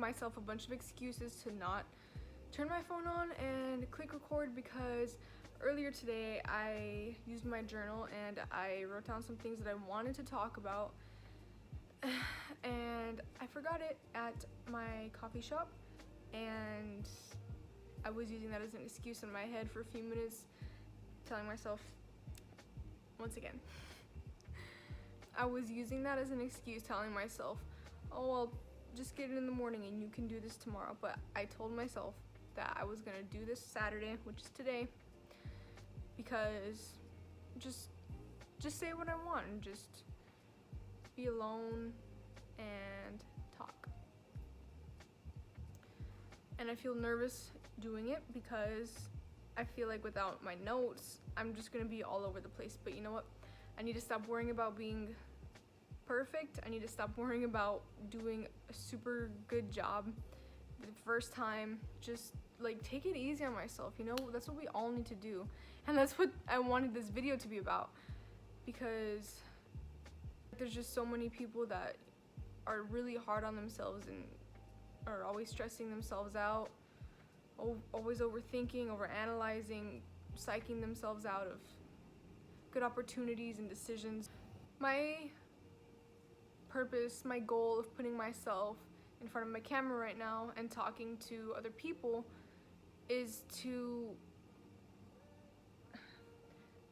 myself a bunch of excuses to not turn my phone on and click record, because earlier today I used my journal and I wrote down some things that I wanted to talk about, and I forgot it at my coffee shop, and I was using that as an excuse in my head for a few minutes, telling myself, once again, I was using that as an excuse, telling myself, oh well, just get it in the morning and you can do this tomorrow. But I told myself that I was gonna do this Saturday, which is today, because just say what I want and just be alone and talk. And I feel nervous doing it because I feel like without my notes, I'm just gonna be all over the place. But you know what? I need to stop worrying about being perfect. I need to stop worrying about doing a super good job the first time. Just like take it easy on myself, you know? That's what we all need to do. And that's what I wanted this video to be about, because there's just so many people that are really hard on themselves and are always stressing themselves out, always overthinking, overanalyzing, psyching themselves out of good opportunities and decisions. My purpose, my goal of putting myself in front of my camera right now and talking to other people is to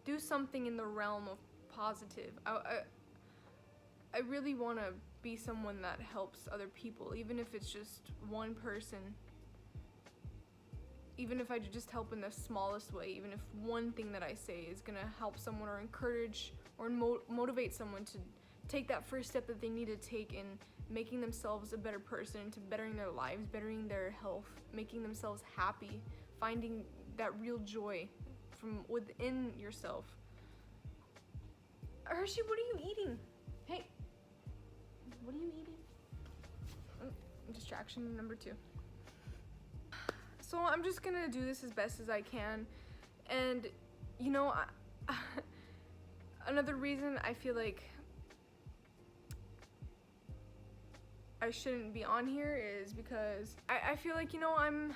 do something in the realm of positive. I really want to be someone that helps other people, even if it's just one person. Even if I just help in the smallest way, even if one thing that I say is gonna help someone or encourage or motivate someone to take that first step that they need to take in making themselves a better person, into bettering their lives, bettering their health, making themselves happy, finding that real joy from within yourself. Hershey, what are you eating? Hey, what are you eating? Distraction number 2. So I'm just gonna do this as best as I can, and you know, another reason I feel like I shouldn't be on here is because I feel like, you know, I'm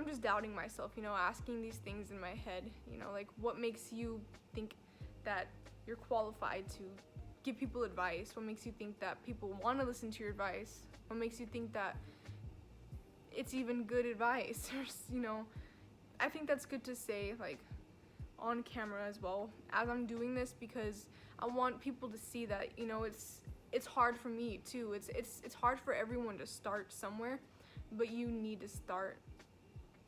just doubting myself, you know, asking these things in my head, you know, like what makes you think that you're qualified to give people advice? What makes you think that people want to listen to your advice? What makes you think that it's even good advice? You know, I think that's good to say, like, on camera as well as I'm doing this, because I want people to see that, you know, it's hard for me too. It's hard for everyone to start somewhere, but you need to start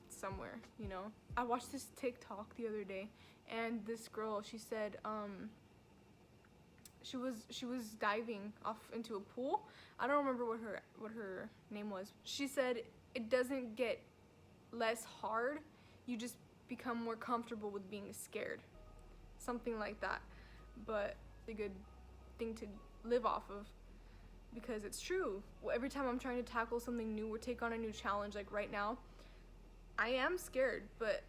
somewhere, you know. I watched this TikTok the other day, and this girl, she said she was diving off into a pool. I don't remember what her name was. She said it doesn't get less hard, you just become more comfortable with being scared, something like that. But a good thing to live off of, because it's true. Every time I'm trying to tackle something new or take on a new challenge, like right now, I am scared, but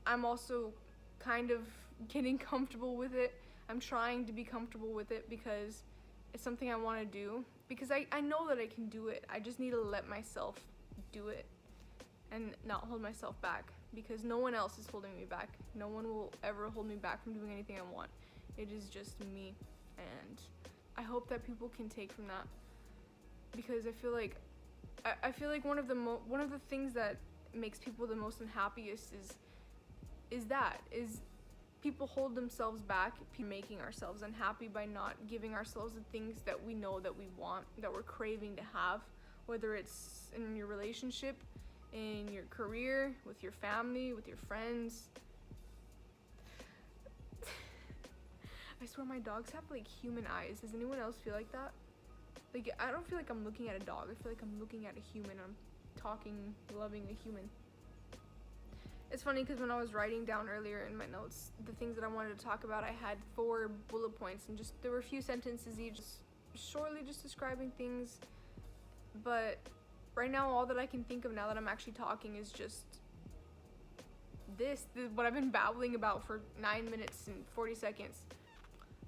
I'm also kind of getting comfortable with it. I'm trying to be comfortable with it because it's something I want to do, because I know that I can do it. I just need to let myself do it and not hold myself back, because no one else is holding me back. No one will ever hold me back from doing anything I want. It is just me, and I hope that people can take from that, because I feel like one of the things that makes people the most unhappiest is people hold themselves back, making ourselves unhappy by not giving ourselves the things that we know that we want, that we're craving to have, whether it's in your relationship, in your career, with your family, with your friends. I swear my dogs have like human eyes. Does anyone else feel like that? Like, I don't feel like I'm looking at a dog. I feel like I'm looking at a human. I'm talking, loving a human. It's funny because when I was writing down earlier in my notes the things that I wanted to talk about, I had 4 bullet points, and just there were a few sentences each, shortly just describing things. But right now, all that I can think of now that I'm actually talking is just this what I've been babbling about for 9 minutes and 40 seconds.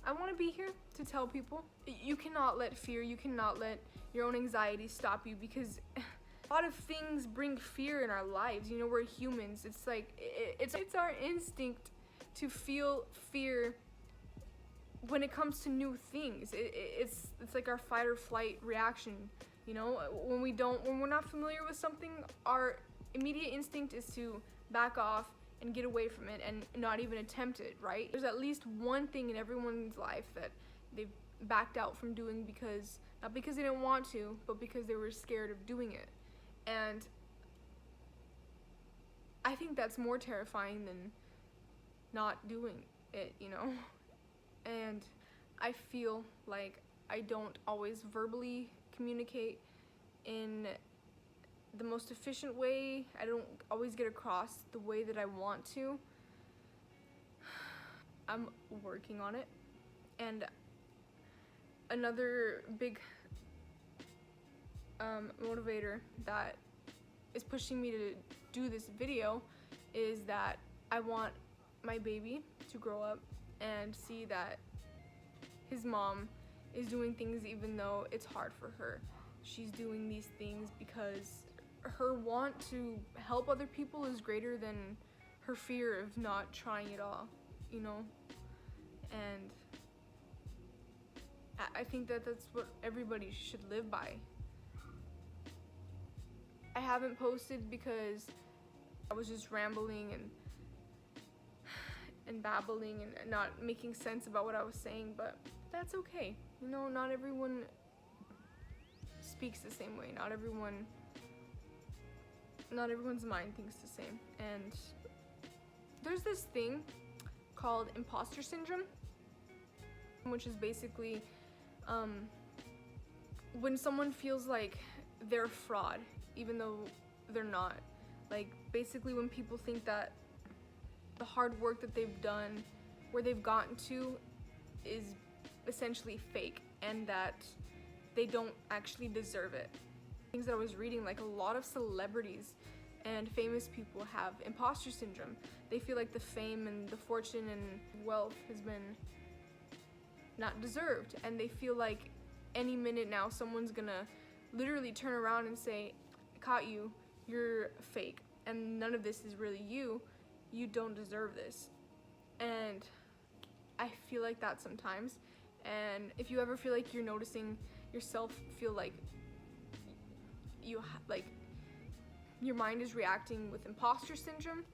I want to be here to tell people you cannot let fear, you cannot let your own anxiety stop you, because a lot of things bring fear in our lives. You know, we're humans. It's like it's our instinct to feel fear when it comes to new things. It's like our fight or flight reaction. You know, when we're not familiar with something, our immediate instinct is to back off and get away from it and not even attempt it, right? There's at least one thing in everyone's life that they've backed out from doing, because not because they didn't want to, but because they were scared of doing it. And I think that's more terrifying than not doing it, you know? And I feel like I don't always verbally communicate in the most efficient way. I don't always get across the way that I want to. I'm working on it. And another big motivator that is pushing me to do this video is that I want my baby to grow up and see that his mom is doing things even though it's hard for her. She's doing these things because her want to help other people is greater than her fear of not trying it all, you know? And I think that that's what everybody should live by. I haven't posted because I was just rambling and babbling and not making sense about what I was saying, but that's okay. You know, not everyone speaks the same way. Not everyone's mind thinks the same. And there's this thing called imposter syndrome, which is basically when someone feels like they're a fraud, even though they're not. Like, basically when people think that the hard work that they've done, where they've gotten to, is essentially fake, and that they don't actually deserve it. Things that I was reading, like a lot of celebrities and famous people have imposter syndrome. They feel like the fame and the fortune and wealth has been not deserved, and they feel like any minute now someone's gonna literally turn around and say, "Caught you, you're fake, and none of this is really you. You don't deserve this." And I feel like that sometimes. And if you ever feel like you're noticing yourself feel like your mind is reacting with imposter syndrome,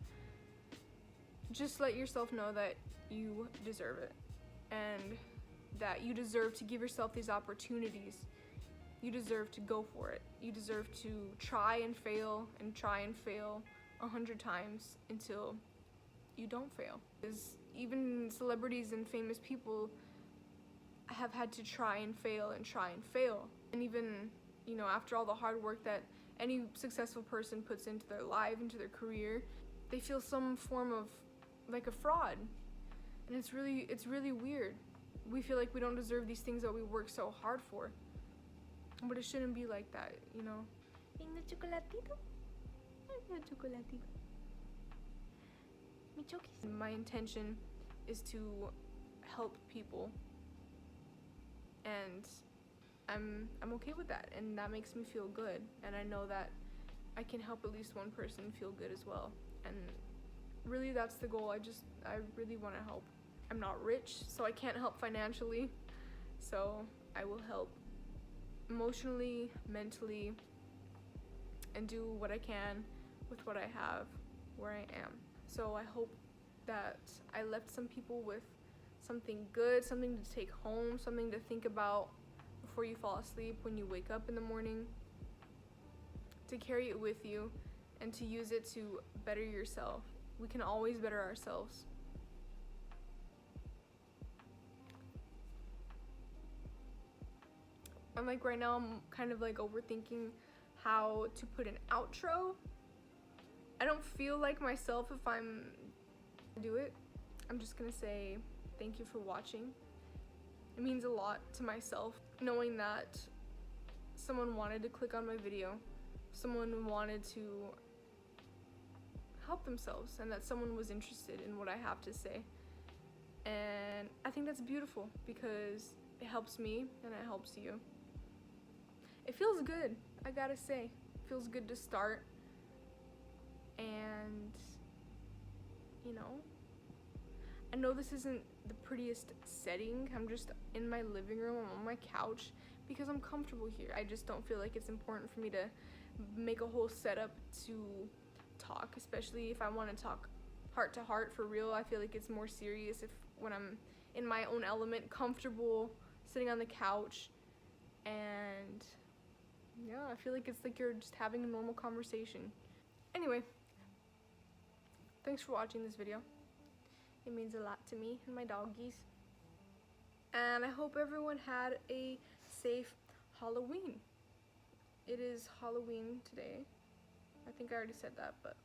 just let yourself know that you deserve it, and that you deserve to give yourself these opportunities. You deserve to go for it. You deserve to try and fail 100 times until you don't fail. Because even celebrities and famous people have had to try and fail. And even, you know, after all the hard work that any successful person puts into their life, into their career, they feel some form of like a fraud. And it's really weird. We feel like we don't deserve these things that we work so hard for. But it shouldn't be like that, you know? ¿Tengo chocolatito? ¿Tengo chocolatito? Mi chokis. My intention is to help people, and I'm okay with that, and that makes me feel good, and I know that I can help at least one person feel good as well. And really, that's the goal. I really want to help. I'm not rich, so I can't help financially, so I will help emotionally, mentally, and do what I can with what I have where I am. So I hope that I left some people with something good, something to take home, something to think about before you fall asleep, when you wake up in the morning, to carry it with you and to use it to better yourself. We can always better ourselves. And like right now, I'm kind of like overthinking how to put an outro. I don't feel like myself if I'm do it. I'm just gonna say thank you for watching. It means a lot to myself knowing that someone wanted to click on my video, someone wanted to help themselves, and that someone was interested in what I have to say. And I think that's beautiful because it helps me and it helps you. It feels good, I gotta say. It feels good to start. And, you know, I know this isn't the prettiest setting. I'm just in my living room, I'm on my couch because I'm comfortable here. I just don't feel like it's important for me to make a whole setup to talk, especially if I want to talk heart to heart for real. I feel like it's more serious when I'm in my own element, comfortable, sitting on the couch, and yeah, I feel like it's like you're just having a normal conversation. Anyway, thanks for watching this video. It means a lot to me and my doggies. And I hope everyone had a safe Halloween. It is Halloween today. I think I already said that, but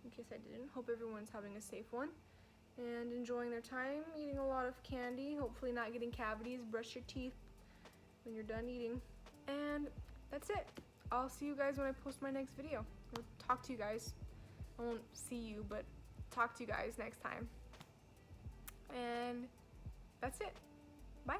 in case I didn't, hope everyone's having a safe one and enjoying their time, eating a lot of candy, hopefully not getting cavities. Brush your teeth when you're done eating. And that's it. I'll see you guys when I post my next video. Or talk to you guys. I won't see you, but talk to you guys next time. And that's it. Bye.